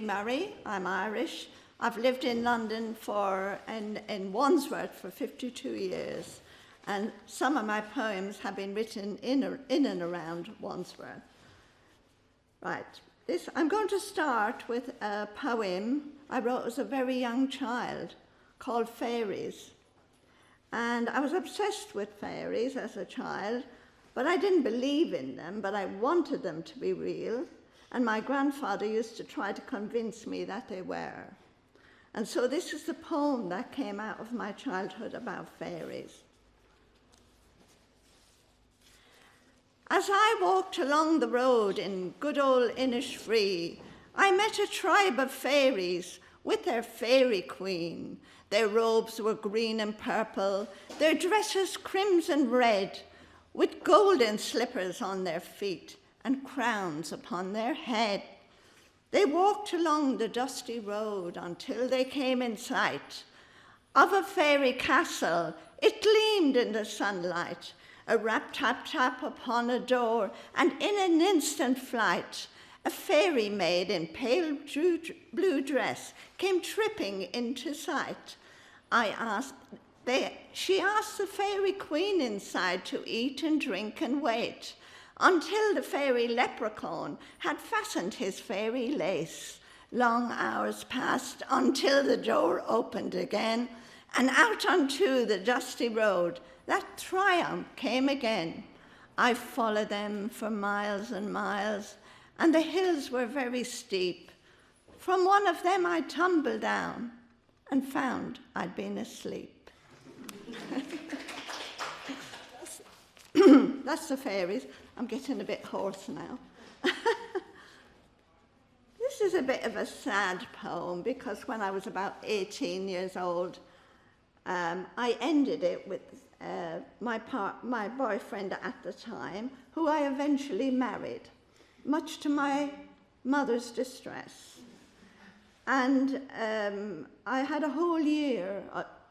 Murray. I'm Irish. I've lived in London in Wandsworth for 52 years, and some of my poems have been written in and around Wandsworth. Right, I'm going to start with a poem I wrote as a very young child called Fairies. And I was obsessed with fairies as a child, but I didn't believe in them, but I wanted them to be real. And my grandfather used to try to convince me that they were. And so this is the poem that came out of my childhood about fairies. As I walked along the road in good old Innisfree, I met a tribe of fairies with their fairy queen. Their robes were green and purple, their dresses crimson red, with golden slippers on their feet and crowns upon their head. They walked along the dusty road until they came in sight of a fairy castle. It gleamed in the sunlight, a rap-tap-tap upon a door, and in an instant flight, a fairy maid in pale blue dress came tripping into sight. She asked the fairy queen inside to eat and drink and wait until the fairy leprechaun had fastened his fairy lace. Long hours passed until the door opened again, and out onto the dusty road that triumph came again. I followed them for miles and miles, and the hills were very steep. From one of them I tumbled down and found I'd been asleep. That's the fairies. I'm getting a bit hoarse now. This is a bit of a sad poem because when I was about 18 years old, I ended it with my boyfriend at the time, who I eventually married, much to my mother's distress. And I had a whole year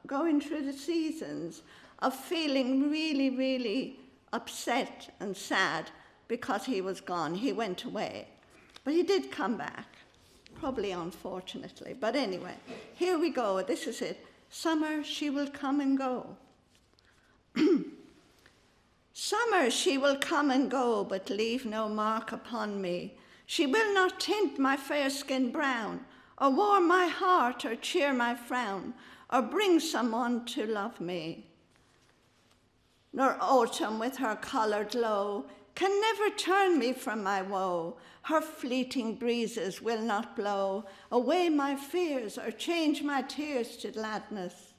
going through the seasons of feeling really, really upset and sad because he was gone. He went away. But he did come back, probably unfortunately. But anyway, here we go. This is it. Summer, she will come and go. Summer, she will come and go, but leave no mark upon me. She will not tint my fair skin brown, or warm my heart, or cheer my frown, or bring someone to love me. Nor autumn with her colour glow can never turn me from my woe. Her fleeting breezes will not blow away my fears, or change my tears to gladness.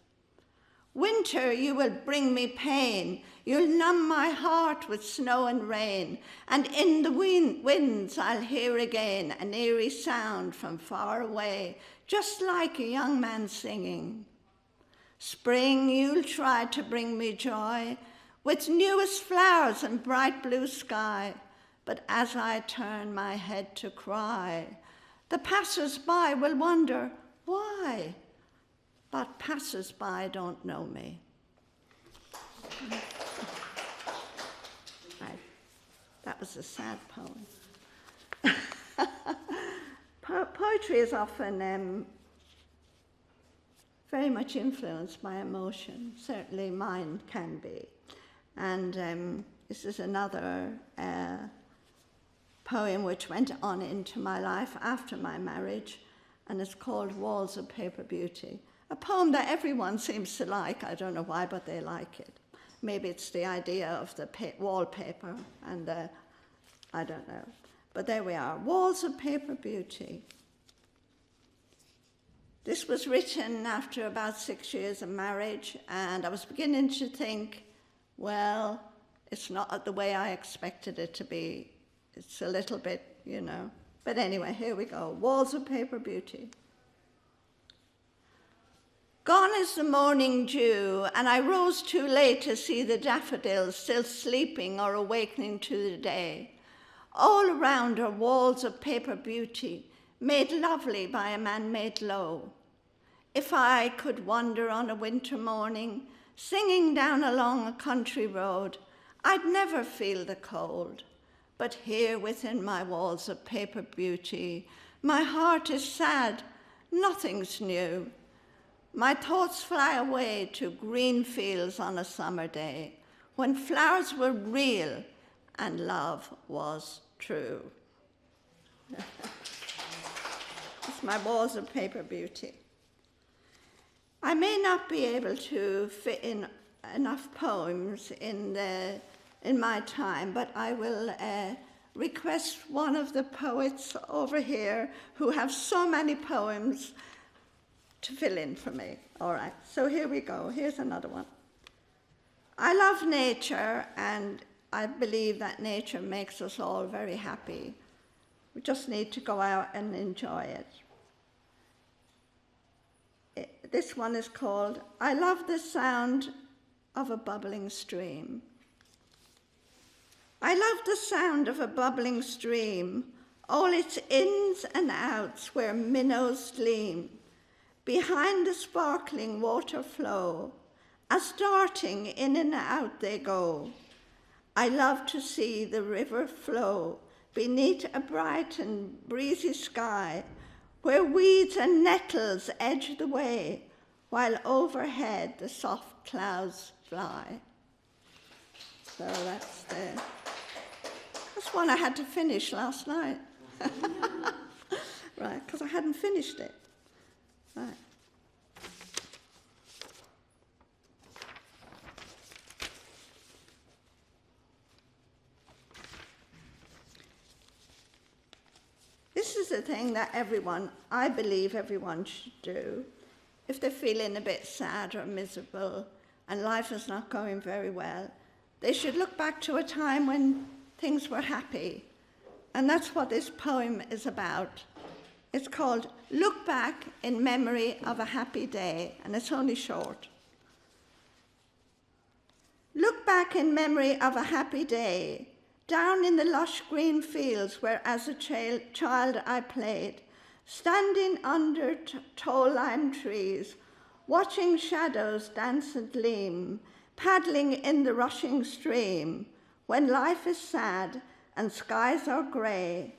Winter, you will bring me pain. You'll numb my heart with snow and rain. And in the winds I'll hear again an eerie sound from far away, just like a young man singing. Spring, you'll try to bring me joy with newest flowers and bright blue sky. But as I turn my head to cry, the passers-by will wonder why. But passers-by don't know me. Right. That was a sad poem. Poetry is often very much influenced by emotion. Certainly mine can be. And this is another poem which went on into my life after my marriage, and it's called Walls of Paper Beauty. A poem that everyone seems to like. I don't know why, but they like it. Maybe it's the idea of the wallpaper and I don't know. But there we are, Walls of Paper Beauty. This was written after about 6 years of marriage, and I was beginning to think, well, it's not the way I expected it to be. It's a little bit, you know. But anyway, here we go, Walls of Paper Beauty. Gone is the morning dew, and I rose too late to see the daffodils still sleeping or awakening to the day. All around are walls of paper beauty, made lovely by a man made low. If I could wander on a winter morning, singing down along a country road, I'd never feel the cold. But here within my walls of paper beauty, My heart is sad, nothing's new. My thoughts fly away to green fields on a summer day when flowers were real and love was true. It's my walls of paper beauty. I may not be able to fit in enough poems in my time, but I will request one of the poets over here who have so many poems to fill in for me. All right, so here we go. Here's another one. I love nature, and I believe that nature makes us all very happy. We just need to go out and enjoy it. This one is called, I love the sound of a bubbling stream. I love the sound of a bubbling stream, all its ins and outs where minnows gleam. Behind the sparkling water flow, as darting in and out they go. I love to see the river flow beneath a bright and breezy sky, where weeds and nettles edge the way, while overhead the soft clouds fly. So that's one I had to finish last night. Right, because I hadn't finished it. Right. This is the thing that I believe everyone should do. If they're feeling a bit sad or miserable and life is not going very well, they should look back to a time when things were happy. And that's what this poem is about. It's called Look Back in Memory of a Happy Day, and it's only short. Look back in memory of a happy day, down in the lush green fields where as a child I played, standing under tall lime trees, watching shadows dance and gleam, paddling in the rushing stream. When life is sad and skies are grey,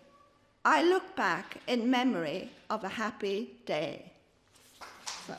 I look back in memory of a happy day. So.